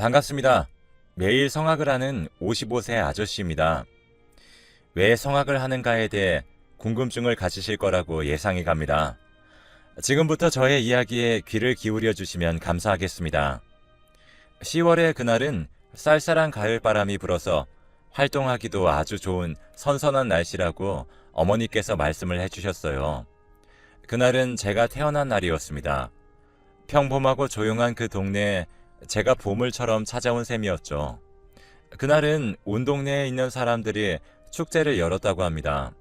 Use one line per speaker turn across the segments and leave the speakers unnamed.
반갑습니다. 매일 성악을 하는 55세 아저씨입니다. 왜 성악을 하는가에 대해 궁금증을 가지실 거라고 예상이 갑니다. 지금부터 저의 이야기에 귀를 기울여 주시면 감사하겠습니다. 10월의 그날은 쌀쌀한 가을바람이 불어서 활동하기도 아주 좋은 선선한 날씨라고 어머니께서 말씀을 해주셨어요. 그날은 제가 태어난 날이었습니다. 평범하고 조용한 그 동네에 제가 보물처럼 찾아온 셈이었죠. 그날은 온 동네에 있는 사람들이 축제를 열었다고 합니다.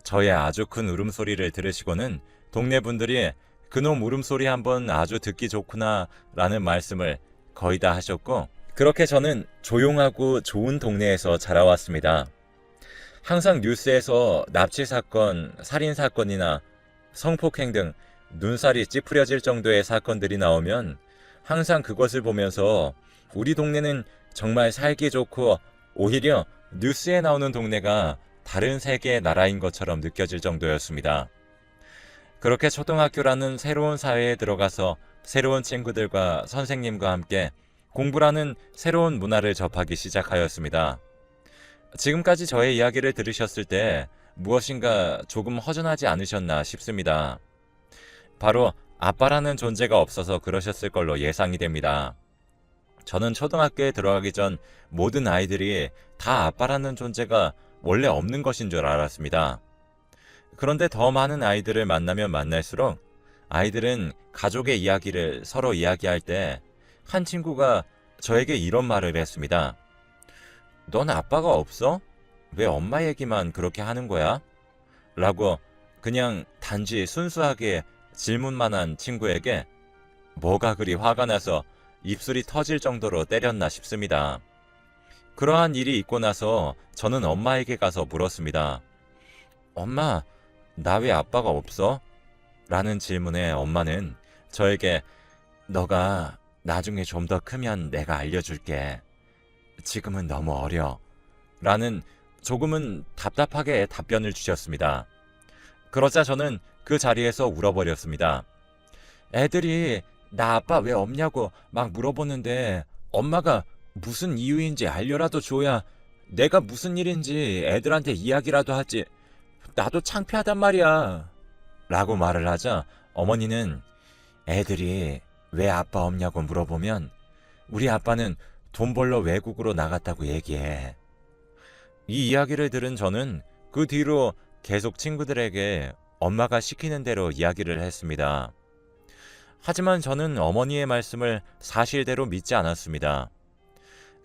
저의 아주 큰 울음소리를 들으시고는 동네 분들이 그놈 울음소리 한번 아주 듣기 좋구나 라는 말씀을 거의 다 하셨고, 그렇게 저는 조용하고 좋은 동네에서 자라왔습니다. 항상 뉴스에서 납치 사건, 살인 사건이나 성폭행 등 눈살이 찌푸려질 정도의 사건들이 나오면 항상 그것을 보면서 우리 동네는 정말 살기 좋고 오히려 뉴스에 나오는 동네가 다른 세계의 나라인 것처럼 느껴질 정도였습니다. 그렇게 초등학교라는 새로운 사회에 들어가서 새로운 친구들과 선생님과 함께 공부라는 새로운 문화를 접하기 시작하였습니다. 지금까지 저의 이야기를 들으셨을 때 무엇인가 조금 허전하지 않으셨나 싶습니다. 바로 아빠라는 존재가 없어서 그러셨을 걸로 예상이 됩니다. 저는 초등학교에 들어가기 전 모든 아이들이 다 아빠라는 존재가 원래 없는 것인 줄 알았습니다. 그런데 더 많은 아이들을 만나면 만날수록 아이들은 가족의 이야기를 서로 이야기할 때 한 친구가 저에게 이런 말을 했습니다. 넌 아빠가 없어? 왜 엄마 얘기만 그렇게 하는 거야? 라고 그냥 단지 순수하게 질문만 한 친구에게 뭐가 그리 화가 나서 입술이 터질 정도로 때렸나 싶습니다. 그러한 일이 있고 나서 저는 엄마에게 가서 물었습니다. 엄마, 나 왜 아빠가 없어? 라는 질문에 엄마는 저에게 너가 나중에 좀 더 크면 내가 알려줄게. 지금은 너무 어려. 라는 조금은 답답하게 답변을 주셨습니다. 그러자 저는 그 자리에서 울어버렸습니다. 애들이 나 아빠 왜 없냐고 막 물어보는데 엄마가 무슨 이유인지 알려라도 줘야 내가 무슨 일인지 애들한테 이야기라도 하지. 나도 창피하단 말이야. 라고 말을 하자 어머니는 애들이 왜 아빠 없냐고 물어보면 우리 아빠는 돈 벌러 외국으로 나갔다고 얘기해. 이 이야기를 들은 저는 그 뒤로 계속 친구들에게 엄마가 시키는 대로 이야기를 했습니다. 하지만 저는 어머니의 말씀을 사실대로 믿지 않았습니다.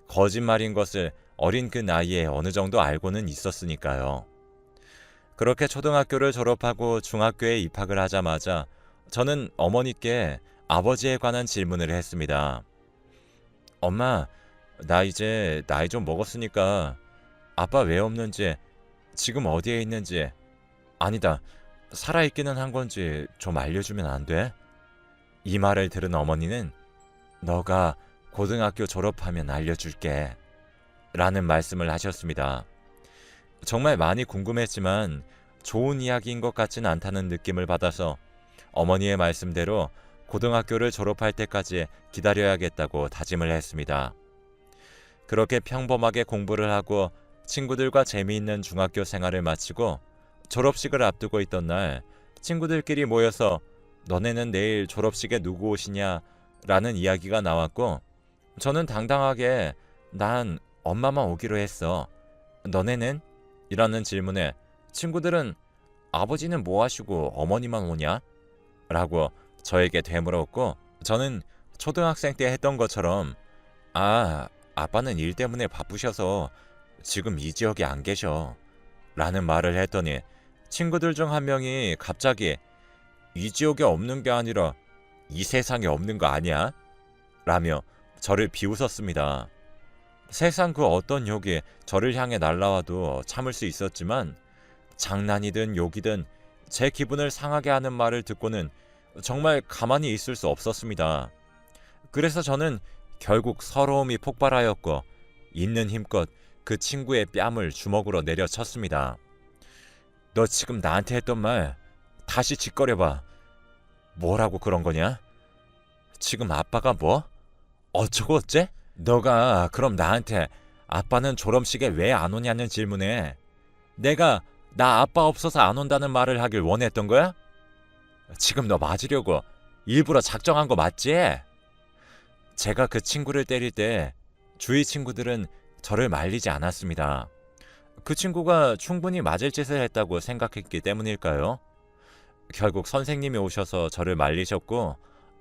거짓말인 것을 어린 그 나이에 어느 정도 알고는 있었으니까요. 그렇게 초등학교를 졸업하고 중학교에 입학을 하자마자 저는 어머니께 아버지에 관한 질문을 했습니다. 엄마, 나 이제 나이 좀 먹었으니까 아빠 왜 없는지, 지금 어디에 있는지, 아니다, 살아있기는 한 건지 좀 알려주면 안 돼? 이 말을 들은 어머니는 너가 고등학교 졸업하면 알려줄게 라는 말씀을 하셨습니다. 정말 많이 궁금했지만 좋은 이야기인 것 같지는 않다는 느낌을 받아서 어머니의 말씀대로 고등학교를 졸업할 때까지 기다려야겠다고 다짐을 했습니다. 그렇게 평범하게 공부를 하고 친구들과 재미있는 중학교 생활을 마치고 졸업식을 앞두고 있던 날 친구들끼리 모여서 너네는 내일 졸업식에 누구 오시냐? 라는 이야기가 나왔고 저는 당당하게 난 엄마만 오기로 했어. 너네는? 이라는 질문에 친구들은 아버지는 뭐 하시고 어머니만 오냐? 라고 저에게 되물었고 저는 초등학생 때 했던 것처럼 아빠는 일 때문에 바쁘셔서 지금 이 지역에 안 계셔 라는 말을 했더니 친구들 중 한 명이 갑자기 이 지역에 없는 게 아니라 이 세상에 없는 거 아니야? 라며 저를 비웃었습니다. 세상 그 어떤 욕이 저를 향해 날라와도 참을 수 있었지만 장난이든 욕이든 제 기분을 상하게 하는 말을 듣고는 정말 가만히 있을 수 없었습니다. 그래서 저는 결국 서러움이 폭발하였고 있는 힘껏 그 친구의 뺨을 주먹으로 내려쳤습니다. 너 지금 나한테 했던 말 다시 짓거려봐. 뭐라고 그런 거냐? 지금 아빠가 뭐? 어쩌고 어째? 너가 그럼 나한테 아빠는 졸업식에 왜 안 오냐는 질문에 내가 나 아빠 없어서 안 온다는 말을 하길 원했던 거야? 지금 너 맞으려고 일부러 작정한 거 맞지? 제가 그 친구를 때릴 때 주위 친구들은 저를 말리지 않았습니다. 그 친구가 충분히 맞을 짓을 했다고 생각했기 때문일까요? 결국 선생님이 오셔서 저를 말리셨고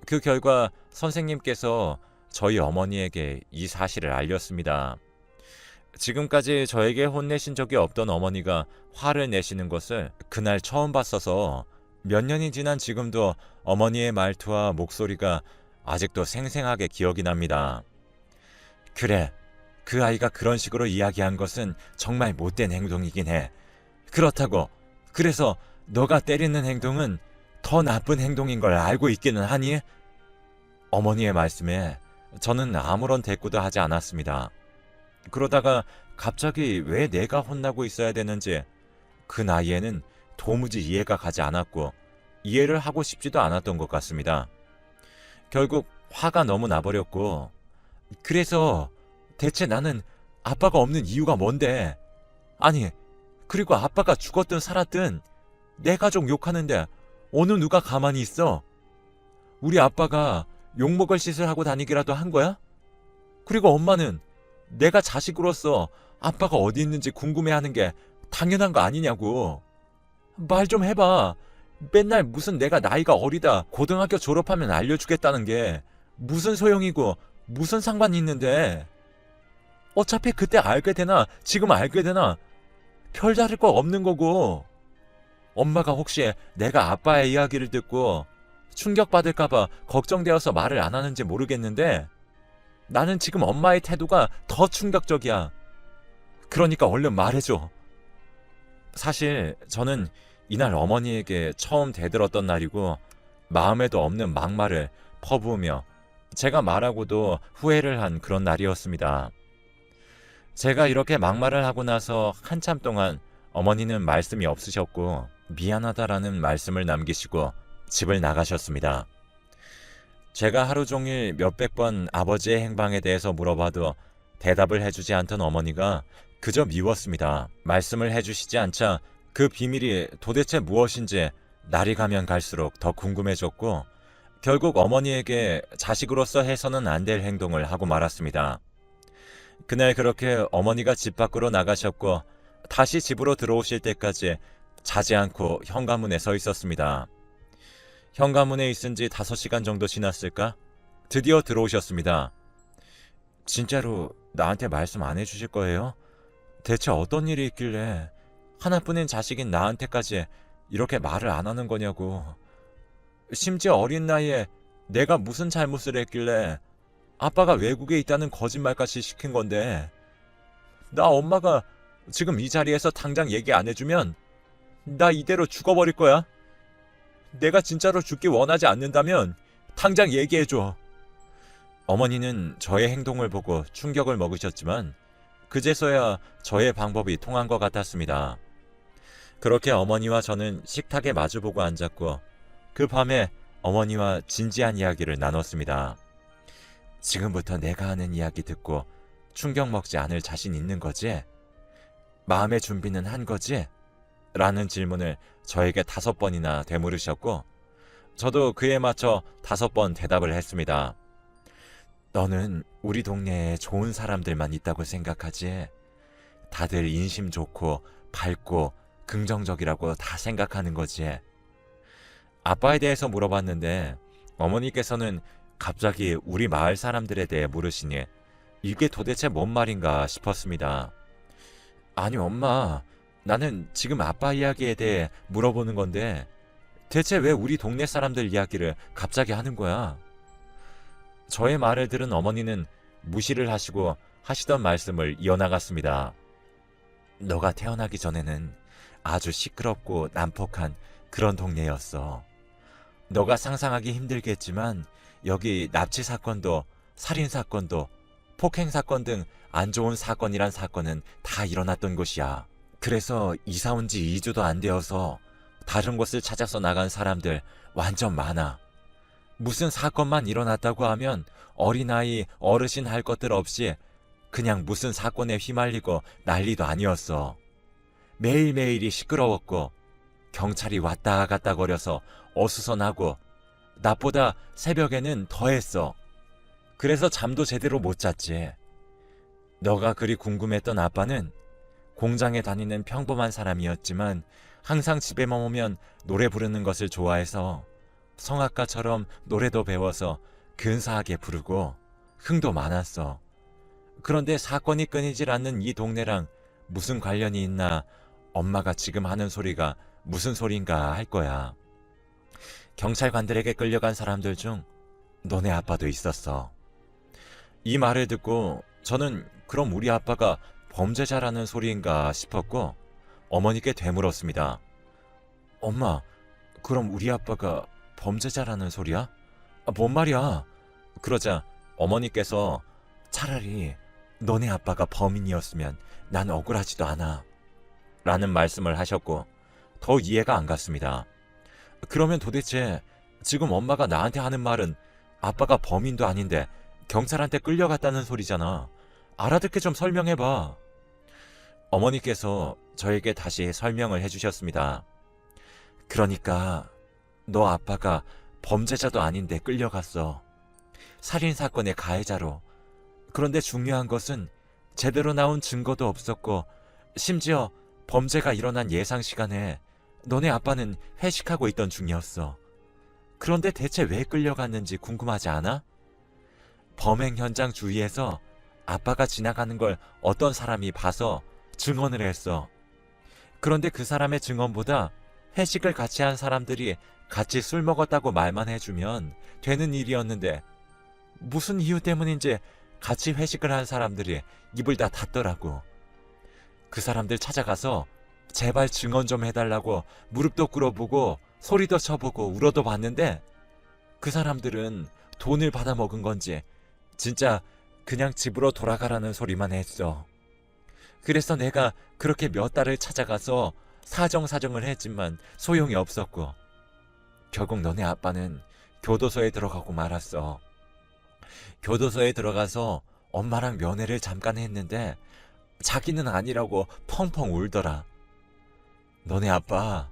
그 결과 선생님께서 저희 어머니에게 이 사실을 알렸습니다. 지금까지 저에게 혼내신 적이 없던 어머니가 화를 내시는 것을 그날 처음 봤어서 몇 년이 지난 지금도 어머니의 말투와 목소리가 아직도 생생하게 기억이 납니다. 그래, 그 아이가 그런 식으로 이야기한 것은 정말 못된 행동이긴 해. 그렇다고 그래서 너가 때리는 행동은 더 나쁜 행동인 걸 알고 있기는 하니? 어머니의 말씀에 저는 아무런 대꾸도 하지 않았습니다. 그러다가 갑자기 왜 내가 혼나고 있어야 되는지 그 나이에는 도무지 이해가 가지 않았고 이해를 하고 싶지도 않았던 것 같습니다. 결국 화가 너무 나버렸고 그래서 대체 나는 아빠가 없는 이유가 뭔데? 아니 그리고 아빠가 죽었든 살았든 내 가족 욕하는데 어느 누가 가만히 있어? 우리 아빠가 욕먹을 짓을 하고 다니기라도 한 거야? 그리고 엄마는 내가 자식으로서 아빠가 어디 있는지 궁금해하는 게 당연한 거 아니냐고. 말 좀 해봐. 맨날 무슨 내가 나이가 어리다 고등학교 졸업하면 알려주겠다는 게 무슨 소용이고 무슨 상관이 있는데. 어차피 그때 알게 되나 지금 알게 되나 별다를 거 없는 거고. 엄마가 혹시 내가 아빠의 이야기를 듣고 충격받을까봐 걱정되어서 말을 안 하는지 모르겠는데 나는 지금 엄마의 태도가 더 충격적이야. 그러니까 얼른 말해줘. 사실 저는 이날 어머니에게 처음 대들었던 날이고 마음에도 없는 막말을 퍼부으며 제가 말하고도 후회를 한 그런 날이었습니다. 제가 이렇게 막말을 하고 나서 한참 동안 어머니는 말씀이 없으셨고 미안하다라는 말씀을 남기시고 집을 나가셨습니다. 제가 하루 종일 몇백 번 아버지의 행방에 대해서 물어봐도 대답을 해주지 않던 어머니가 그저 미웠습니다. 말씀을 해주시지 않자 그 비밀이 도대체 무엇인지 날이 가면 갈수록 더 궁금해졌고 결국 어머니에게 자식으로서 해서는 안 될 행동을 하고 말았습니다. 그날 그렇게 어머니가 집 밖으로 나가셨고 다시 집으로 들어오실 때까지 자지 않고 현관문에 서 있었습니다. 현관문에 있은 지 5시간 정도 지났을까? 드디어 들어오셨습니다. 진짜로 나한테 말씀 안 해주실 거예요? 대체 어떤 일이 있길래 하나뿐인 자식인 나한테까지 이렇게 말을 안 하는 거냐고. 심지어 어린 나이에 내가 무슨 잘못을 했길래 아빠가 외국에 있다는 거짓말까지 시킨 건데 나 엄마가 지금 이 자리에서 당장 얘기 안 해주면 나 이대로 죽어버릴 거야. 내가 진짜로 죽기 원하지 않는다면 당장 얘기해줘. 어머니는 저의 행동을 보고 충격을 먹으셨지만 그제서야 저의 방법이 통한 것 같았습니다. 그렇게 어머니와 저는 식탁에 마주보고 앉았고 그 밤에 어머니와 진지한 이야기를 나눴습니다. 지금부터 내가 하는 이야기 듣고 충격 먹지 않을 자신 있는 거지? 마음의 준비는 한 거지? 라는 질문을 저에게 5번이나 되물으셨고 저도 그에 맞춰 5번 대답을 했습니다. 너는 우리 동네에 좋은 사람들만 있다고 생각하지? 다들 인심 좋고 밝고 긍정적이라고 다 생각하는 거지. 아빠에 대해서 물어봤는데 어머니께서는 갑자기 우리 마을 사람들에 대해 물으시니 이게 도대체 뭔 말인가 싶었습니다. 아니 엄마, 나는 지금 아빠 이야기에 대해 물어보는 건데 대체 왜 우리 동네 사람들 이야기를 갑자기 하는 거야? 저의 말을 들은 어머니는 무시를 하시고 하시던 말씀을 이어나갔습니다. 너가 태어나기 전에는 아주 시끄럽고 난폭한 그런 동네였어. 너가 상상하기 힘들겠지만 여기 납치 사건도 살인 사건도 폭행 사건 등 안 좋은 사건이란 사건은 다 일어났던 곳이야. 그래서 이사 온 지 2주도 안 되어서 다른 곳을 찾아서 나간 사람들 완전 많아. 무슨 사건만 일어났다고 하면 어린아이, 어르신 할 것들 없이 그냥 무슨 사건에 휘말리고 난리도 아니었어. 매일매일이 시끄러웠고 경찰이 왔다 갔다 거려서 어수선하고 낮보다 새벽에는 더했어. 그래서 잠도 제대로 못 잤지. 너가 그리 궁금했던 아빠는 공장에 다니는 평범한 사람이었지만 항상 집에만 오면 노래 부르는 것을 좋아해서 성악가처럼 노래도 배워서 근사하게 부르고 흥도 많았어. 그런데 사건이 끊이질 않는 이 동네랑 무슨 관련이 있나 엄마가 지금 하는 소리가 무슨 소린가 할 거야. 경찰관들에게 끌려간 사람들 중 너네 아빠도 있었어. 이 말을 듣고 저는 그럼 우리 아빠가 범죄자라는 소리인가 싶었고 어머니께 되물었습니다. 엄마, 그럼 우리 아빠가 범죄자라는 소리야? 뭔 말이야? 그러자 어머니께서 차라리 너네 아빠가 범인이었으면 난 억울하지도 않아 라는 말씀을 하셨고 더 이해가 안 갔습니다. 그러면 도대체 지금 엄마가 나한테 하는 말은 아빠가 범인도 아닌데 경찰한테 끌려갔다는 소리잖아. 알아듣게 좀 설명해봐. 어머니께서 저에게 다시 설명을 해주셨습니다. 그러니까 너 아빠가 범죄자도 아닌데 끌려갔어. 살인사건의 가해자로. 그런데 중요한 것은 제대로 나온 증거도 없었고 심지어 범죄가 일어난 예상 시간에 너네 아빠는 회식하고 있던 중이었어. 그런데 대체 왜 끌려갔는지 궁금하지 않아? 범행 현장 주위에서 아빠가 지나가는 걸 어떤 사람이 봐서 증언을 했어. 그런데 그 사람의 증언보다 회식을 같이 한 사람들이 같이 술 먹었다고 말만 해주면 되는 일이었는데 무슨 이유 때문인지 같이 회식을 한 사람들이 입을 다 닫더라고. 그 사람들 찾아가서 제발 증언 좀 해달라고 무릎도 꿇어보고 소리도 쳐보고 울어도 봤는데 그 사람들은 돈을 받아먹은 건지 진짜 그냥 집으로 돌아가라는 소리만 했어. 그래서 내가 그렇게 몇 달을 찾아가서 사정을 했지만 소용이 없었고 결국 너네 아빠는 교도소에 들어가고 말았어. 교도소에 들어가서 엄마랑 면회를 잠깐 했는데 자기는 아니라고 펑펑 울더라. 너네 아빠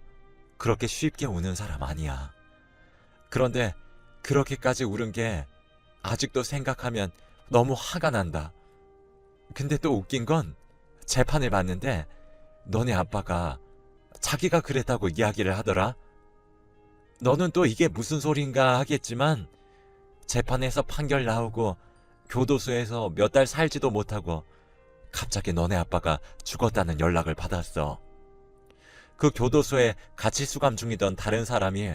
그렇게 쉽게 우는 사람 아니야. 그런데 그렇게까지 울은 게 아직도 생각하면 너무 화가 난다. 근데 또 웃긴 건 재판을 봤는데 너네 아빠가 자기가 그랬다고 이야기를 하더라. 너는 또 이게 무슨 소린가 하겠지만 재판에서 판결 나오고 교도소에서 몇 달 살지도 못하고 갑자기 너네 아빠가 죽었다는 연락을 받았어. 그 교도소에 같이 수감 중이던 다른 사람이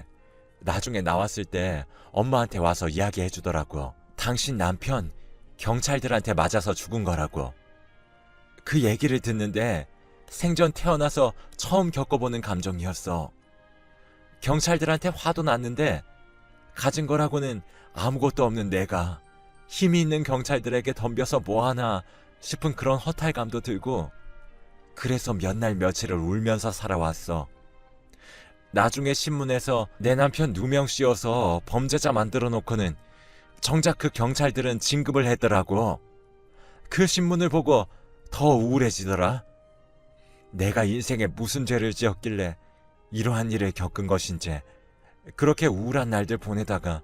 나중에 나왔을 때 엄마한테 와서 이야기해 주더라고. 당신 남편 경찰들한테 맞아서 죽은 거라고. 그 얘기를 듣는데 생전 태어나서 처음 겪어보는 감정이었어. 경찰들한테 화도 났는데 가진 거라고는 아무것도 없는 내가 힘이 있는 경찰들에게 덤벼서 뭐하나 싶은 그런 허탈감도 들고 그래서 몇 날 며칠을 울면서 살아왔어. 나중에 신문에서 내 남편 누명 씌워서 범죄자 만들어 놓고는 정작 그 경찰들은 진급을 했더라고. 그 신문을 보고 더 우울해지더라. 내가 인생에 무슨 죄를 지었길래 이러한 일을 겪은 것인지 그렇게 우울한 날들 보내다가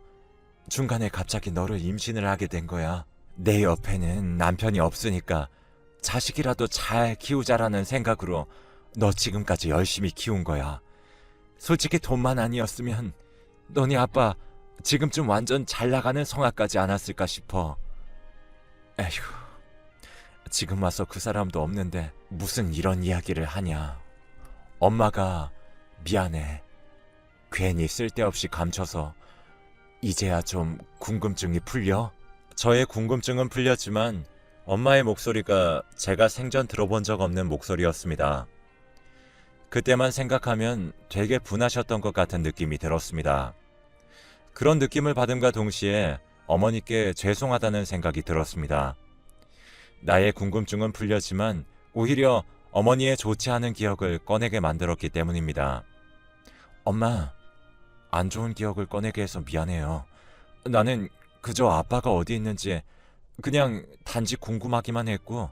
중간에 갑자기 너를 임신을 하게 된 거야. 내 옆에는 남편이 없으니까 자식이라도 잘 키우자라는 생각으로 너 지금까지 열심히 키운 거야. 솔직히 돈만 아니었으면 너네 아빠 지금쯤 완전 잘 나가는 성악까지 않았을까 싶어. 에휴, 지금 와서 그 사람도 없는데 무슨 이런 이야기를 하냐. 엄마가 미안해. 괜히 쓸데없이 감춰서 이제야 좀 궁금증이 풀려? 저의 궁금증은 풀렸지만 엄마의 목소리가 제가 생전 들어본 적 없는 목소리였습니다. 그때만 생각하면 되게 분하셨던 것 같은 느낌이 들었습니다. 그런 느낌을 받음과 동시에 어머니께 죄송하다는 생각이 들었습니다. 나의 궁금증은 풀렸지만 오히려 어머니의 좋지 않은 기억을 꺼내게 만들었기 때문입니다. 엄마, 안 좋은 기억을 꺼내게 해서 미안해요. 나는 그저 아빠가 어디 있는지 그냥 단지 궁금하기만 했고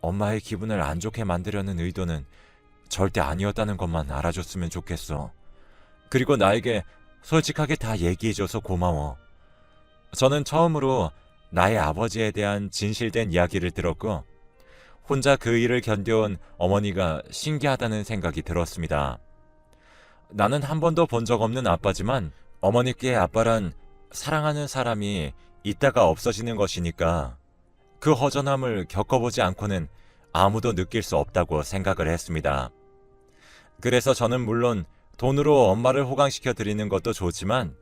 엄마의 기분을 안 좋게 만들려는 의도는 절대 아니었다는 것만 알아줬으면 좋겠어. 그리고 나에게 솔직하게 다 얘기해줘서 고마워. 저는 처음으로 나의 아버지에 대한 진실된 이야기를 들었고 혼자 그 일을 견뎌온 어머니가 신기하다는 생각이 들었습니다. 나는 한 번도 본 적 없는 아빠지만 어머니께 아빠란 사랑하는 사람이 있다가 없어지는 것이니까 그 허전함을 겪어보지 않고는 아무도 느낄 수 없다고 생각을 했습니다. 그래서 저는 물론 돈으로 엄마를 호강시켜 드리는 것도 좋지만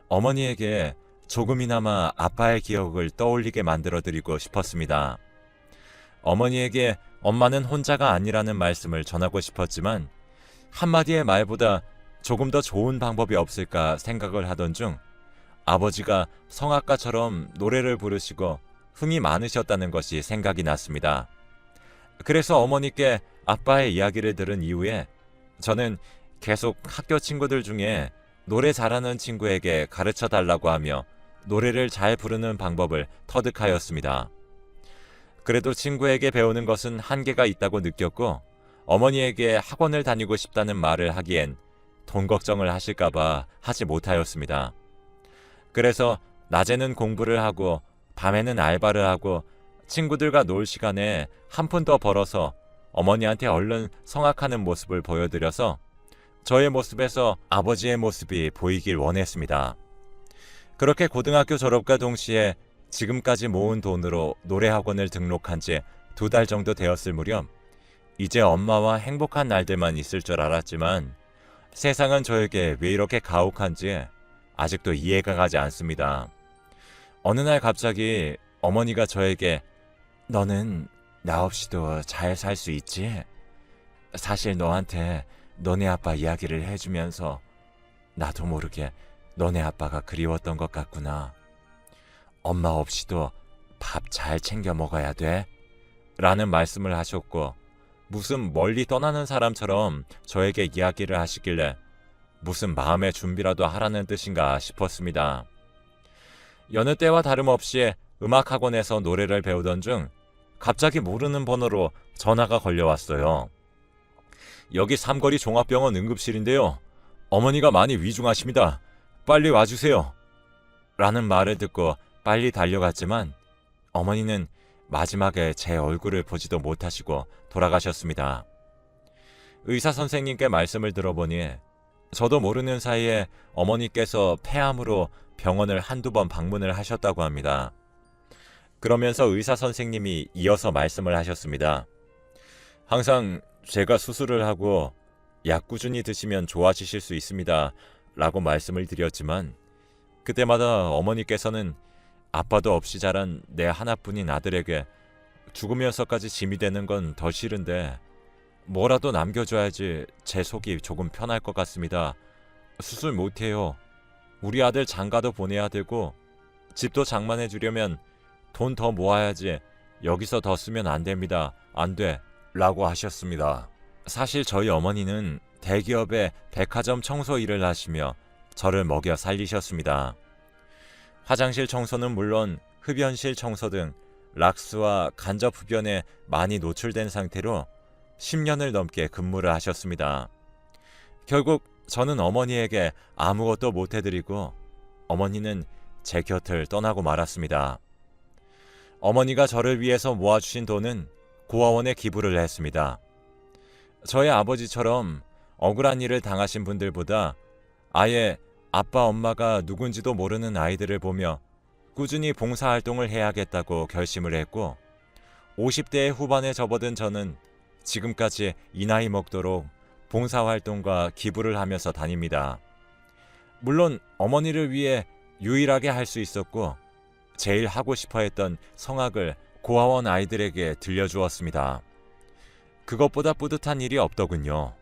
어머니에게 조금이나마 아빠의 기억을 떠올리게 만들어 드리고 싶었습니다. 어머니에게 엄마는 혼자가 아니라는 말씀을 전하고 싶었지만 한마디의 말보다 조금 더 좋은 방법이 없을까 생각을 하던 중 아버지가 성악가처럼 노래를 부르시고 흥이 많으셨다는 것이 생각이 났습니다. 그래서 어머니께 아빠의 이야기를 들은 이후에 저는 계속 학교 친구들 중에 노래 잘하는 친구에게 가르쳐 달라고 하며 노래를 잘 부르는 방법을 터득하였습니다. 그래도 친구에게 배우는 것은 한계가 있다고 느꼈고 어머니에게 학원을 다니고 싶다는 말을 하기엔 돈 걱정을 하실까봐 하지 못하였습니다. 그래서 낮에는 공부를 하고 밤에는 알바를 하고 친구들과 놀 시간에 한 푼 더 벌어서 어머니한테 얼른 성악하는 모습을 보여드려서 저의 모습에서 아버지의 모습이 보이길 원했습니다. 그렇게 고등학교 졸업과 동시에 지금까지 모은 돈으로 노래학원을 등록한 지 2달 정도 되었을 무렵 이제 엄마와 행복한 날들만 있을 줄 알았지만 세상은 저에게 왜 이렇게 가혹한지 아직도 이해가 가지 않습니다. 어느 날 갑자기 어머니가 저에게 너는 나 없이도 잘 살 수 있지? 사실 너한테 너네 아빠 이야기를 해주면서 나도 모르게 너네 아빠가 그리웠던 것 같구나. 엄마 없이도 밥 잘 챙겨 먹어야 돼. 라는 말씀을 하셨고 무슨 멀리 떠나는 사람처럼 저에게 이야기를 하시길래 무슨 마음의 준비라도 하라는 뜻인가 싶었습니다. 여느 때와 다름없이 음악학원에서 노래를 배우던 중 갑자기 모르는 번호로 전화가 걸려왔어요. 여기 삼거리 종합병원 응급실인데요. 어머니가 많이 위중하십니다. 빨리 와주세요. 라는 말을 듣고 빨리 달려갔지만 어머니는 마지막에 제 얼굴을 보지도 못하시고 돌아가셨습니다. 의사 선생님께 말씀을 들어보니 저도 모르는 사이에 어머니께서 폐암으로 병원을 한두 번 방문을 하셨다고 합니다. 그러면서 의사 선생님이 이어서 말씀을 하셨습니다. 항상 제가 수술을 하고 약 꾸준히 드시면 좋아지실 수 있습니다. 라고 말씀을 드렸지만 그때마다 어머니께서는 아빠도 없이 자란 내 하나뿐인 아들에게 죽으면서까지 짐이 되는 건 더 싫은데 뭐라도 남겨줘야지 제 속이 조금 편할 것 같습니다. 수술 못해요. 우리 아들 장가도 보내야 되고 집도 장만해 주려면 돈 더 모아야지 여기서 더 쓰면 안 됩니다. 안 돼. 라고 하셨습니다. 사실 저희 어머니는 대기업의 백화점 청소 일을 하시며 저를 먹여 살리셨습니다. 화장실 청소는 물론 흡연실 청소 등 락스와 간접 흡연에 많이 노출된 상태로 10년을 넘게 근무를 하셨습니다. 결국 저는 어머니에게 아무것도 못해드리고 어머니는 제 곁을 떠나고 말았습니다. 어머니가 저를 위해서 모아주신 돈은 고아원에 기부를 했습니다. 저의 아버지처럼 억울한 일을 당하신 분들보다 아예 아빠 엄마가 누군지도 모르는 아이들을 보며 꾸준히 봉사활동을 해야겠다고 결심을 했고 50대의 후반에 접어든 저는 지금까지 이 나이 먹도록 봉사활동과 기부를 하면서 다닙니다. 물론 어머니를 위해 유일하게 할 수 있었고 제일 하고 싶어 했던 성악을 고아원 아이들에게 들려주었습니다. 그것보다 뿌듯한 일이 없더군요.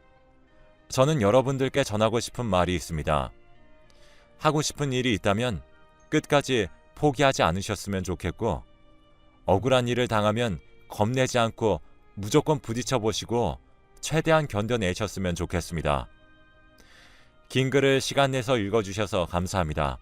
저는 여러분들께 전하고 싶은 말이 있습니다. 하고 싶은 일이 있다면 끝까지 포기하지 않으셨으면 좋겠고 억울한 일을 당하면 겁내지 않고 무조건 부딪혀 보시고 최대한 견뎌내셨으면 좋겠습니다. 긴 글을 시간 내서 읽어주셔서 감사합니다.